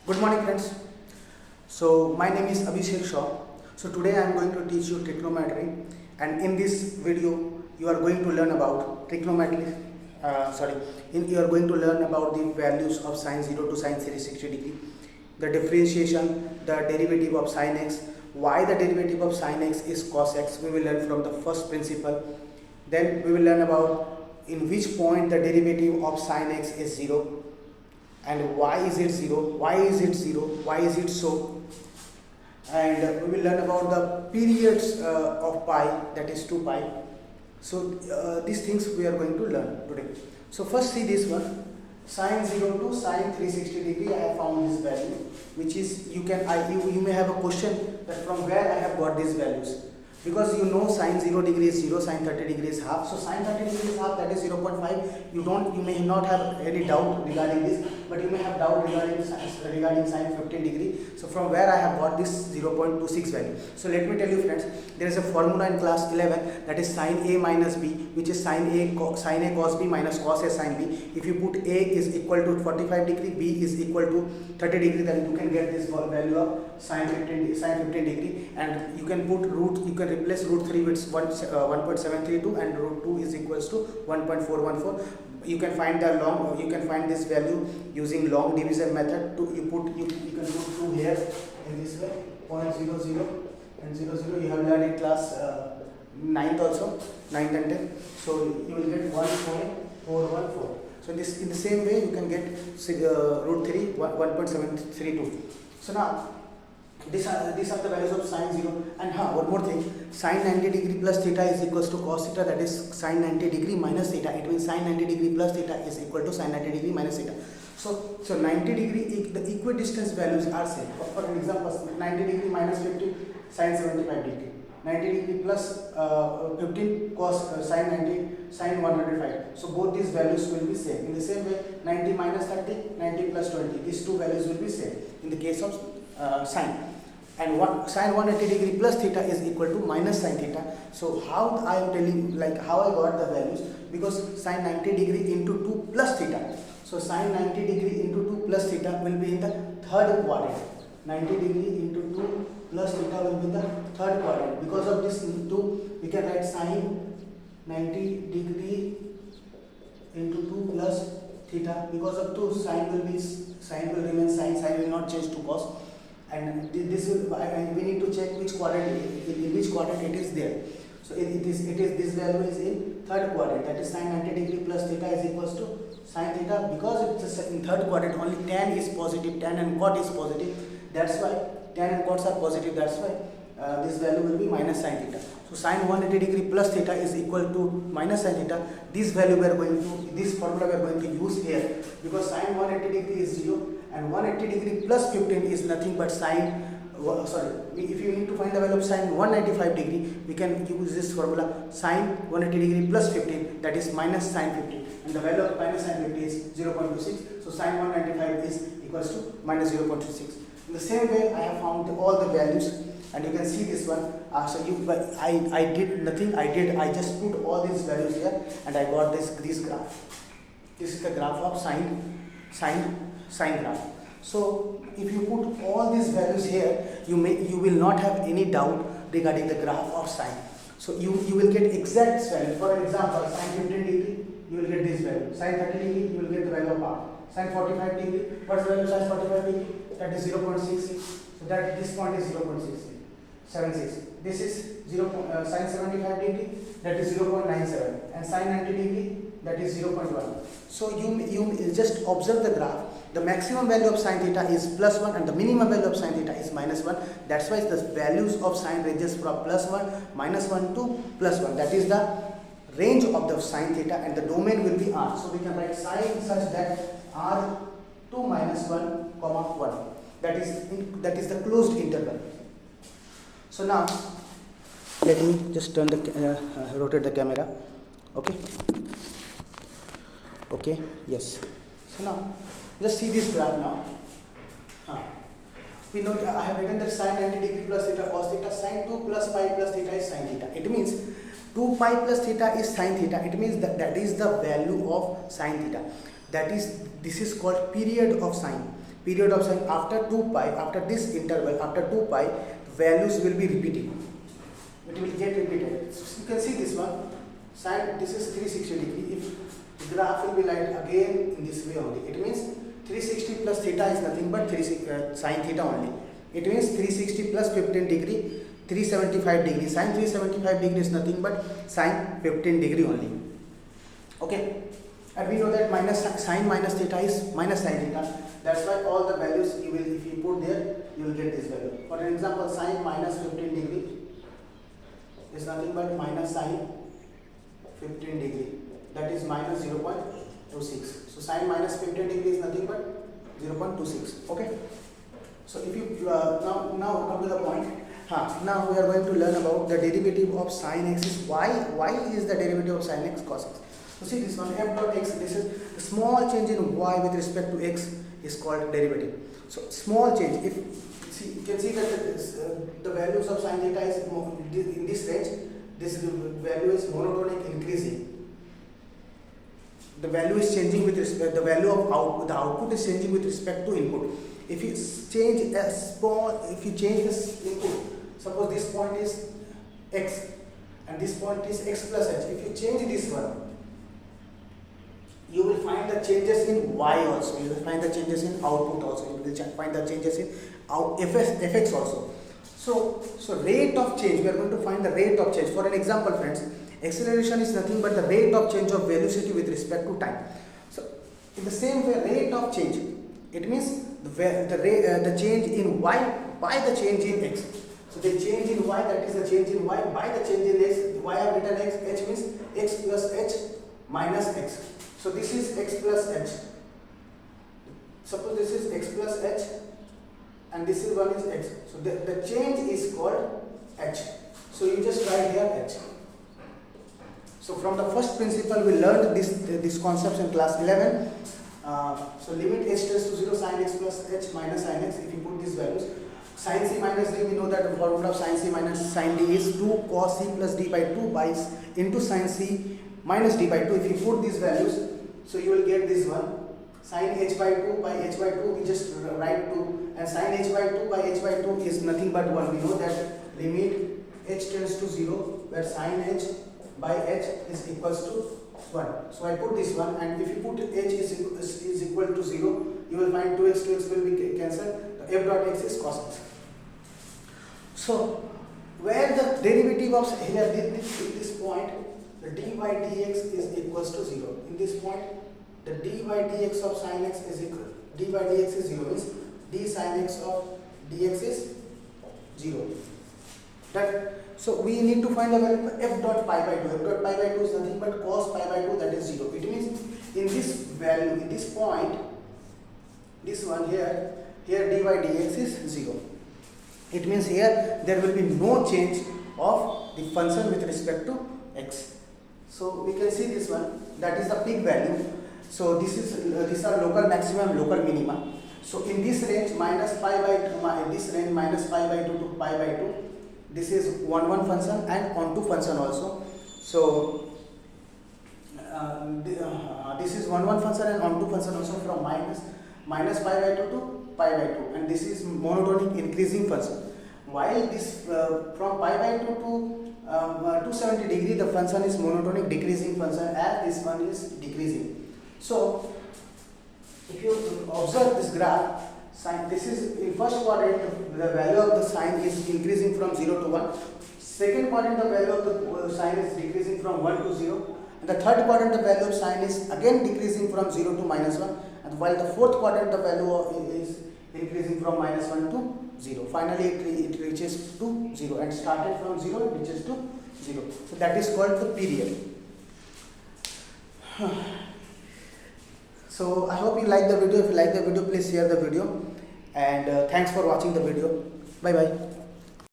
Good morning friends. So my name is Abhishek Shaw. So today I am going to teach you trigonometry, and in this video you are going to learn about trigonometry. You are going to learn about the values of sine 0 to sine 360 degree, the differentiation, the derivative of sine x, why the derivative of sine x is cos x. We will learn from the first principle. Then we will learn about in which point the derivative of sine x is 0, and why is it 0, why is it 0, why is it so, and we will learn about the periods of pi, that is 2 pi. So these things we are going to learn today. So first see this one, sine 0 to sine 360 degree. I have found this value, which is you may have a question that from where I have got these values, because you know sine 0 degree is 0, sine 30 degree is half. So sine 30 degree is half, that is 0.5. You may not have any doubt regarding this, but you may have doubt regarding sine 15 degree. So from where I have got this 0.26 value. So let me tell you friends, there is a formula in class 11, that is sine a minus b, which is sine a cos b minus cos a sine b. If you put a is equal to 45 degree, b is equal to 30 degree, then you can get this value of sine 15 degree, and you can replace root 3 with 1.732, and root 2 is equals to 1.414. You can find this value using long division method. You can put 2 here in this way, 0.00 and 00. You have learned in class 9th also, 9th and 10th. So you will get 1.414. So in the same way you can get root 3 1.732. So now these are the values of sine 0. And one more thing, sine 90 degree plus theta is equals to cos theta, that is sine 90 degree minus theta. It means sine 90 degree plus theta is equal to sine 90 degree minus theta. So 90 degree, the equidistance values are same. For example, 90 degree minus 50, sine 75 degree. 90 degree plus 15 cos sine 90, sine 105. So both these values will be same. In the same way, 90 minus 30, 90 plus 20. These two values will be same in the case of sine. And sine 180 degree plus theta is equal to minus sine theta. So how I am telling, like how I got the values, because sine 90 degree into 2 plus theta. So sine 90 degree into 2 plus theta will be in the third quadrant. 90 degree into 2 plus theta will be the third quadrant. Because of this 2, we can write sine 90 degree into 2 plus theta. Because of 2, sine will remain sine, sine will not change to cos. And this will, we need to check which quadrant, in which quadrant it is there. So this value is in third quadrant, that is sine 90 degree plus theta is equals to sine theta. Because it's in third quadrant, only tan is positive, tan and cot is positive. That's why tan and cots are positive. That's why this value will be minus sine theta. So sine 180 degree plus theta is equal to minus sine theta. This formula we are going to use here, because sine 180 degree is 0, and 180 degree plus 15 is nothing but sine. If you need to find the value of sine 195 degree, we can use this formula, sine 180 degree plus 15, that is minus sine 50, and the value of minus sine 50 is 0.26. So sine 195 is equals to minus 0.26. In the same way, I have found all the values, and you can see this one. I did nothing. I just put all these values here, and I got this graph. This is the graph of sine graph. So if you put all these values here, you will not have any doubt regarding the graph of sine. So you will get exact value. For example, sine 15 degree, you will get this value. Sine 30 degree, you will get the value of r. Sine 45 degree, what's the value of sine 45 degree? That is 0.66. So that this point is 0.76. This is sine 75 degree, that is 0.97, and sine 90 degree, that is 0.1. So you just observe the graph. The maximum value of sine theta is plus 1, and the minimum value of sine theta is minus 1. That's why the values of sine ranges from plus 1, minus 1 to plus 1. That is the range of the sine theta, and the domain will be r. So we can write sine such that r 2 minus 1 comma 1. That is the closed interval. So now let me just rotate the camera. Okay, yes. So now just see this graph now. We know I have written that sine 90 degree plus theta cos theta, sine 2 plus pi plus theta is sine theta. It means 2 pi plus theta is sine theta. It means that is the value of sine theta. This is called period of sine. Period of sine after 2 pi, after this interval, after 2 pi, values will be repeating. It will get repeated. So you can see this one. Sine, this is 360 degree. If the graph will be like again in this way only, it means 360 plus theta is nothing but sine theta only. It means 360 plus 15 degree, 375 degree. Sine 375 degree is nothing but sine 15 degree only. Okay, and we know that minus sine minus theta is minus sine theta. That's why all the values you will, if you put there, you will get this value. For example, sine minus 15 degree is nothing but minus sine 15 degree. That is minus 0.26. So sine minus 15 degree is nothing but 0.26. Okay. So if you now come to the point. Now we are going to learn about the derivative of sine x is y. Y is the derivative of sine x cos x. So see this one, f dot x, this is the small change in y with respect to x is called derivative. So small change, if you can see that the values of sine theta is in this range, this value is monotonic increasing. The value is changing with respect, the value of output, the output is changing with respect to input. If you change a small, if you change this input, suppose this point is x and this point is x plus h. If you change this one, you will find the changes in y also. You will find the changes in output also. You will find the changes in fx also. So rate of change. We are going to find the rate of change. For an example, friends, acceleration is nothing but the rate of change of velocity with respect to time. So in the same way, rate of change, it means the change in y by the change in x. So the change in y, that is the change in y by the change in x. Y I have written x, h means x plus h minus x. So this is x plus h. Suppose this is x plus h and this is one is x. So the change is called h. So you just write here h. So from the first principle we learned this concepts in class 11. So limit h tends to 0 sin x plus h minus sin x. If you put these values, sin c minus d, we know that the formula of sin c minus sin d is 2 cos c plus d by 2 by into sin c minus d by 2. If you put these values, so you will get this one. Sin h by 2 by h by 2, we just write 2, and sin h by 2 by h by 2 is nothing but 1. We know that limit h tends to 0 where sin h by h is equals to 1. So I put this one, and if you put h is equal to 0, you will find 2x will be cancelled. The f dot x is cos x. So where the derivative of here this point, the dy dx is equals to 0. In this point, the dy dx of sin x is equal, dy dx is 0, means d sin x of dx is 0. That, so we need to find the value of f dot pi by 2. F dot pi by 2 is nothing but cos pi by 2, that is 0. It means in this value, in this point, this one here dy dx is 0. It means here there will be no change of the function with respect to x. So we can see this one, that is the peak value. So this is these are local maximum, local minima. So in this range minus pi by 2, in this range minus pi by 2 to pi by 2, this is 1 function and onto function also. So this is 1 function and onto function also, from minus pi by 2 to pi by 2, and this is monotonic increasing function. While this from pi by 2 to 270 degree, the function is monotonic decreasing function, as this one is decreasing. So if you observe this graph, sine, this is in first quadrant, the value of the sine is increasing from 0 to 1. Second quadrant, the value of the sine is decreasing from 1 to 0. And the third quadrant, the value of sine is again decreasing from 0 to minus 1. And while the fourth quadrant, the value is increasing from minus 1 to 0. Finally, it reaches to 0, and started from 0, it reaches to 0. So that is called the period. So I hope you like the video. If you like the video, please share the video, and thanks for watching the video. Bye bye.